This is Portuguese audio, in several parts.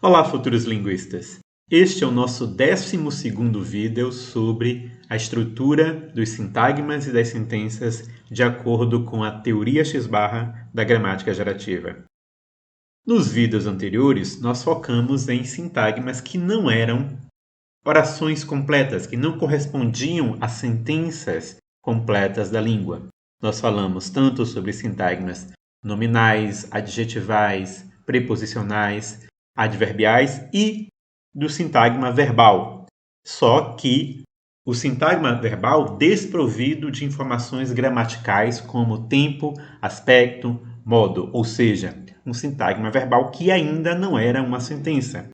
Olá, futuros linguistas! Este é o nosso 12º vídeo sobre a estrutura dos sintagmas e das sentenças de acordo com a teoria X/ da gramática gerativa. Nos vídeos anteriores, nós focamos em sintagmas que não eram orações completas, que não correspondiam a sentenças completas da língua. Nós falamos tanto sobre sintagmas nominais, adjetivais, preposicionais, adverbiais e do sintagma verbal. Só que o sintagma verbal desprovido de informações gramaticais como tempo, aspecto, modo, ou seja, um sintagma verbal que ainda não era uma sentença,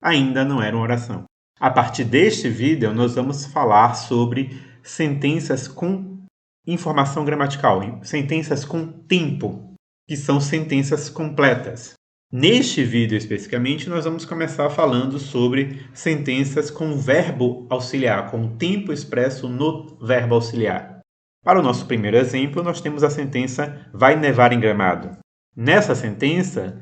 ainda não era uma oração. A partir deste vídeo, nós vamos falar sobre sentenças com informação gramatical, sentenças com tempo, que são sentenças completas. Neste vídeo especificamente, nós vamos começar falando sobre sentenças com verbo auxiliar, com o tempo expresso no verbo auxiliar. Para o nosso primeiro exemplo, nós temos a sentença vai nevar em Gramado. Nessa sentença,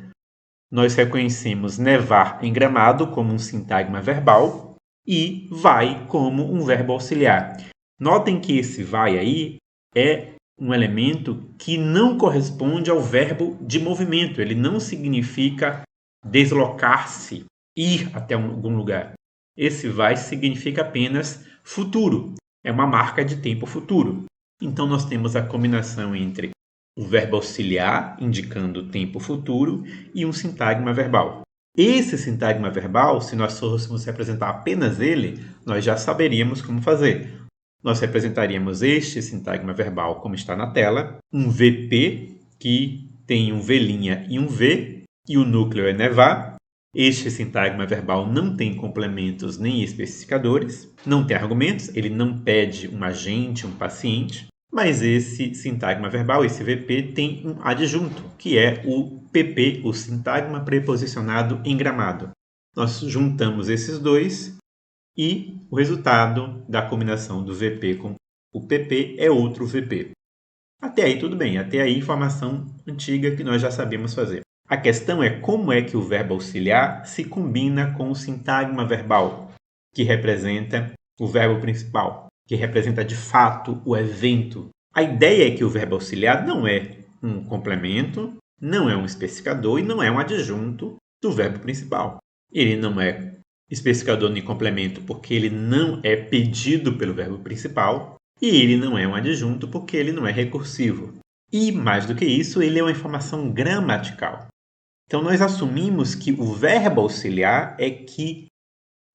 nós reconhecemos nevar em Gramado como um sintagma verbal e vai como um verbo auxiliar. Notem que esse vai aí é um elemento que não corresponde ao verbo de movimento. Ele não significa deslocar-se, ir até algum lugar. Esse vai significa apenas futuro. É uma marca de tempo futuro. Então, nós temos a combinação entre o verbo auxiliar, indicando tempo futuro, e um sintagma verbal. Esse sintagma verbal, se nós fôssemos representar apenas ele, nós já saberíamos como fazer. Nós representaríamos este sintagma verbal como está na tela, um VP, que tem um V' e um V, e o núcleo é nevar. Este sintagma verbal não tem complementos nem especificadores, não tem argumentos, ele não pede um agente, um paciente, mas esse sintagma verbal, esse VP, tem um adjunto, que é o PP, o sintagma preposicionado em Gramado. Nós juntamos esses dois e o resultado da combinação do VP com o PP é outro VP. Até aí tudo bem, até aí informação antiga que nós já sabemos fazer. A questão é como é que o verbo auxiliar se combina com o sintagma verbal, que representa o verbo principal, que representa de fato o evento. A ideia é que o verbo auxiliar não é um complemento, não é um especificador e não é um adjunto do verbo principal. Ele não é especificador nem complemento porque ele não é pedido pelo verbo principal e ele não é um adjunto porque ele não é recursivo. E, mais do que isso, ele é uma informação gramatical. Então, nós assumimos que o verbo auxiliar é que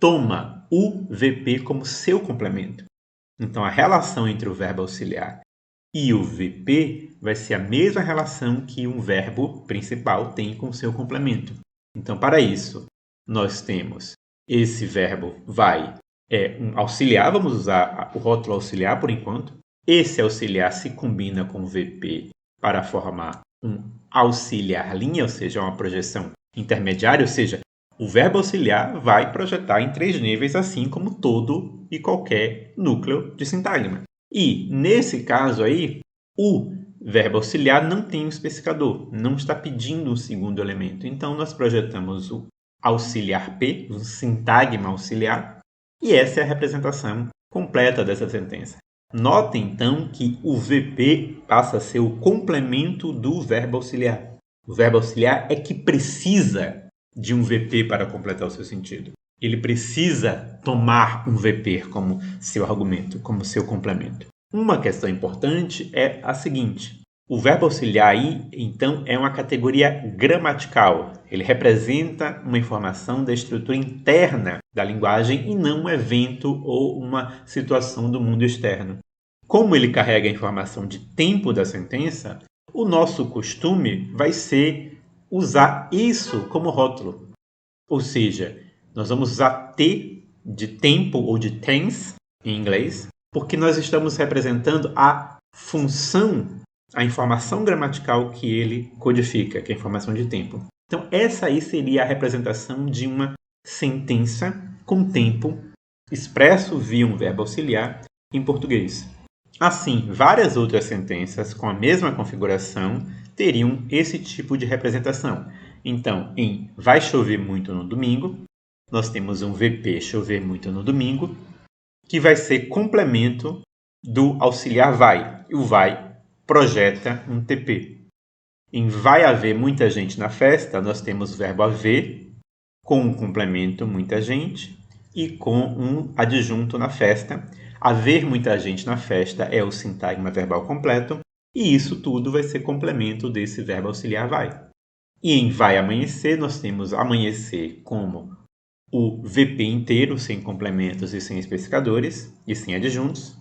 toma o VP como seu complemento. Então, a relação entre o verbo auxiliar e o VP vai ser a mesma relação que um verbo principal tem com o seu complemento. Então, para isso, nós temos esse verbo vai é um auxiliar, vamos usar o rótulo auxiliar por enquanto. Esse auxiliar se combina com o VP para formar um auxiliar linha, ou seja, uma projeção intermediária, ou seja, o verbo auxiliar vai projetar em 3 níveis, assim como todo e qualquer núcleo de sintagma. E, nesse caso aí, o verbo auxiliar não tem um especificador, não está pedindo um segundo elemento. Então, nós projetamos o auxiliar P, um sintagma auxiliar, e essa é a representação completa dessa sentença. Notem, então, que o VP passa a ser o complemento do verbo auxiliar. O verbo auxiliar é que precisa de um VP para completar o seu sentido. Ele precisa tomar um VP como seu argumento, como seu complemento. Uma questão importante é a seguinte: o verbo auxiliar aí, então, é uma categoria gramatical. Ele representa uma informação da estrutura interna da linguagem e não um evento ou uma situação do mundo externo. Como ele carrega a informação de tempo da sentença, o nosso costume vai ser usar isso como rótulo. Ou seja, nós vamos usar T de tempo ou de tense em inglês, porque nós estamos representando a função, a informação gramatical que ele codifica, que é a informação de tempo. Então, essa aí seria a representação de uma sentença com tempo expresso via um verbo auxiliar em português. Assim, várias outras sentenças com a mesma configuração teriam esse tipo de representação. Então, em vai chover muito no domingo, nós temos um VP chover muito no domingo, que vai ser complemento do auxiliar vai. E o vai projeta um TP. Em vai haver muita gente na festa, nós temos o verbo haver, com um complemento muita gente e com um adjunto na festa. Haver muita gente na festa é o sintagma verbal completo, e isso tudo vai ser complemento desse verbo auxiliar vai. E em vai amanhecer, nós temos amanhecer como o VP inteiro, sem complementos e sem especificadores, e sem adjuntos.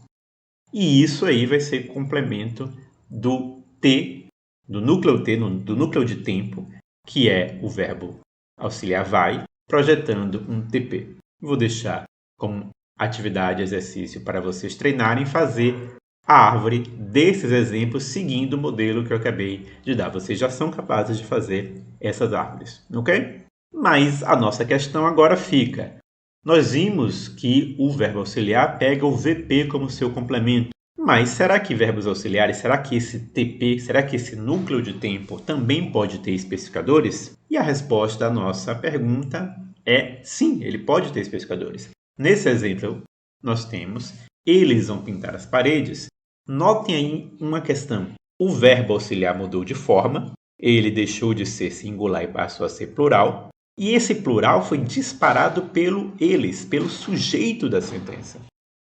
E isso aí vai ser complemento do T, do núcleo T, do núcleo de tempo, que é o verbo auxiliar vai, projetando um TP. Vou deixar como atividade, exercício para vocês treinarem fazer a árvore desses exemplos seguindo o modelo que eu acabei de dar. Vocês já são capazes de fazer essas árvores, ok? Mas a nossa questão agora fica. Nós vimos que o verbo auxiliar pega o VP como seu complemento. Mas será que verbos auxiliares, será que esse TP, será que esse núcleo de tempo também pode ter especificadores? E a resposta à nossa pergunta é sim, ele pode ter especificadores. Nesse exemplo, nós temos eles vão pintar as paredes. Notem aí uma questão. O verbo auxiliar mudou de forma, ele deixou de ser singular e passou a ser plural. E esse plural foi disparado pelo eles, pelo sujeito da sentença.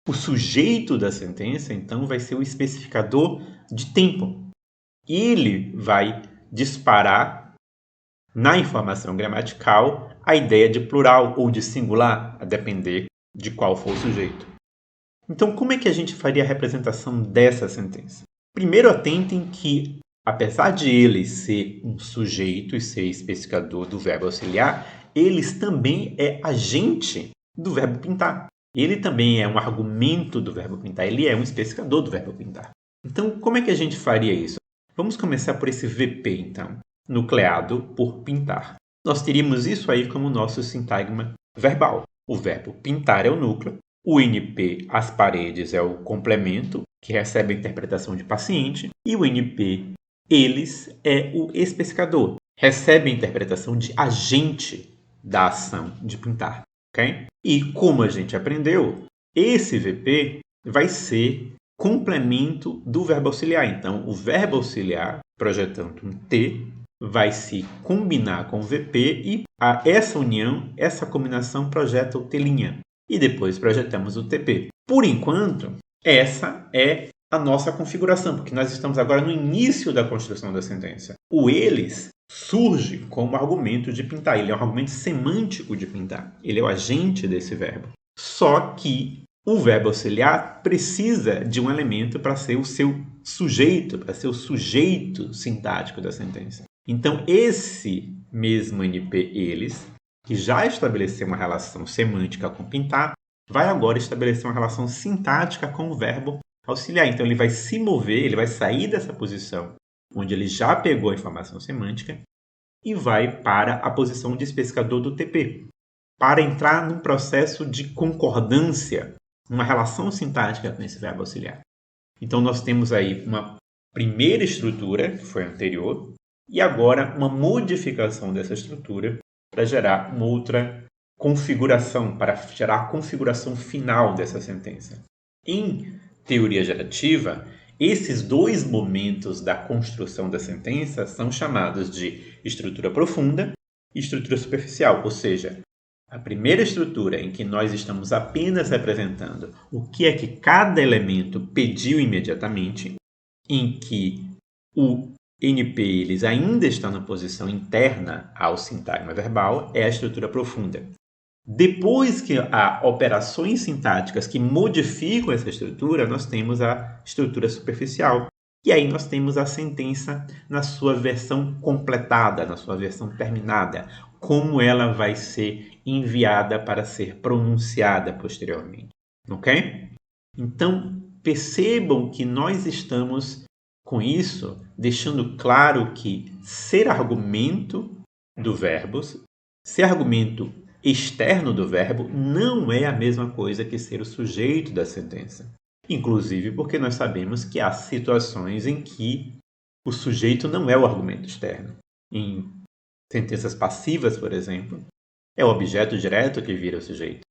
O sujeito da sentença, então, vai ser o especificador de tempo. Ele vai disparar na informação gramatical a ideia de plural ou de singular, a depender de qual for o sujeito. Então, como é que a gente faria a representação dessa sentença? Primeiro, atentem que, apesar de ele ser um sujeito e ser especificador do verbo auxiliar, eles também é agente do verbo pintar. Ele também é um argumento do verbo pintar, ele é um especificador do verbo pintar. Então, como é que a gente faria isso? Vamos começar por esse VP, então, nucleado por pintar. Nós teríamos isso aí como nosso sintagma verbal. O verbo pintar é o núcleo, o NP, as paredes, é o complemento, que recebe a interpretação de paciente, e o NP, eles, é o especificador, recebe a interpretação de agente da ação de pintar. Okay? E como a gente aprendeu, esse VP vai ser complemento do verbo auxiliar. Então, o verbo auxiliar, projetando um T, vai se combinar com o VP e essa união, essa combinação projeta o T'. E depois projetamos o TP. Por enquanto, essa é a nossa configuração, porque nós estamos agora no início da construção da sentença. O eles surge como argumento de pintar. Ele é um argumento semântico de pintar. Ele é o agente desse verbo. Só que o verbo auxiliar precisa de um elemento para ser o seu sujeito, para ser o sujeito sintático da sentença. Então, esse mesmo NP eles, que já estabeleceu uma relação semântica com pintar, vai agora estabelecer uma relação sintática com o verbo auxiliar. Então, ele vai se mover, ele vai sair dessa posição onde ele já pegou a informação semântica e vai para a posição de especificador do TP, para entrar num processo de concordância, uma relação sintática com esse verbo auxiliar. Então, nós temos aí uma primeira estrutura, que foi a anterior, e agora uma modificação dessa estrutura para gerar uma outra configuração, para gerar a configuração final dessa sentença. Em teoria gerativa, esses dois momentos da construção da sentença são chamados de estrutura profunda e estrutura superficial, ou seja, a primeira estrutura em que nós estamos apenas representando o que é que cada elemento pediu imediatamente, em que o NP eles ainda está na posição interna ao sintagma verbal, é a estrutura profunda. Depois que há operações sintáticas que modificam essa estrutura, nós temos a estrutura superficial. E aí nós temos a sentença na sua versão completada, na sua versão terminada, como ela vai ser enviada para ser pronunciada posteriormente. Ok? Então, percebam que nós estamos, com isso, deixando claro que ser argumento do verbo, ser argumento externo do verbo, não é a mesma coisa que ser o sujeito da sentença. Inclusive porque nós sabemos que há situações em que o sujeito não é o argumento externo. Em Sentenças passivas, por exemplo, é o objeto direto que vira o sujeito.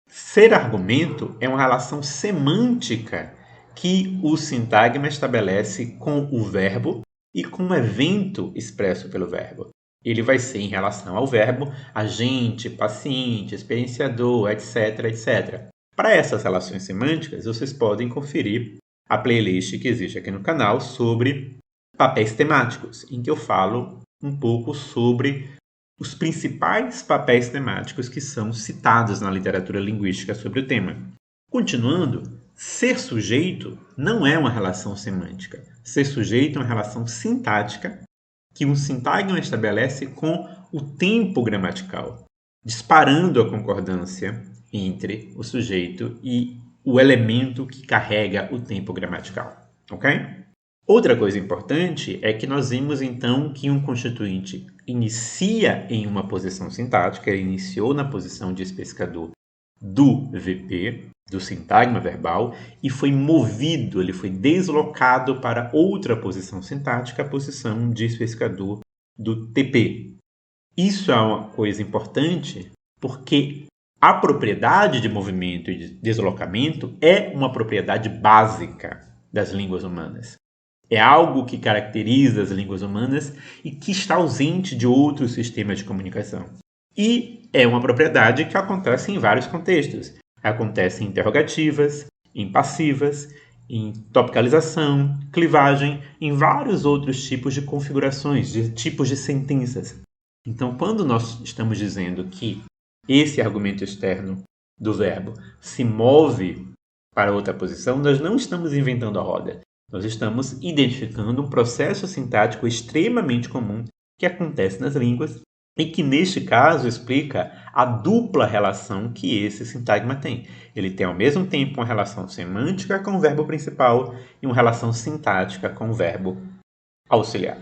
Ser argumento é uma relação semântica que o sintagma estabelece com o verbo e com o evento expresso pelo verbo. Ele vai ser em relação ao verbo agente, paciente, experienciador, etc, etc. Para essas relações semânticas, vocês podem conferir a playlist que existe aqui no canal sobre papéis temáticos, em que eu falo um pouco sobre os principais papéis temáticos que são citados na literatura linguística sobre o tema. Continuando, ser sujeito não é uma relação semântica. Ser sujeito é uma relação sintática que um sintagma estabelece com o tempo gramatical, disparando a concordância entre o sujeito e o elemento que carrega o tempo gramatical. Ok? Outra coisa importante é que nós vimos então que um constituinte inicia em uma posição sintática, ele iniciou na posição de especificador do VP, do sintagma verbal, e foi movido, ele foi deslocado para outra posição sintática, a posição de especificador do TP. Isso é uma coisa importante porque a propriedade de movimento e de deslocamento é uma propriedade básica das línguas humanas. É algo que caracteriza as línguas humanas e que está ausente de outros sistemas de comunicação. E é uma propriedade que acontece em vários contextos. Acontece em interrogativas, em passivas, em topicalização, clivagem, em vários outros tipos de configurações, de tipos de sentenças. Então, quando nós estamos dizendo que esse argumento externo do verbo se move para outra posição, nós não estamos inventando a roda. Nós estamos identificando um processo sintático extremamente comum que acontece nas línguas e que, neste caso, explica a dupla relação que esse sintagma tem. Ele tem, ao mesmo tempo, uma relação semântica com o verbo principal e uma relação sintática com o verbo auxiliar.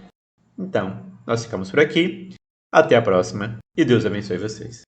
Então, nós ficamos por aqui. Até a próxima e Deus abençoe vocês.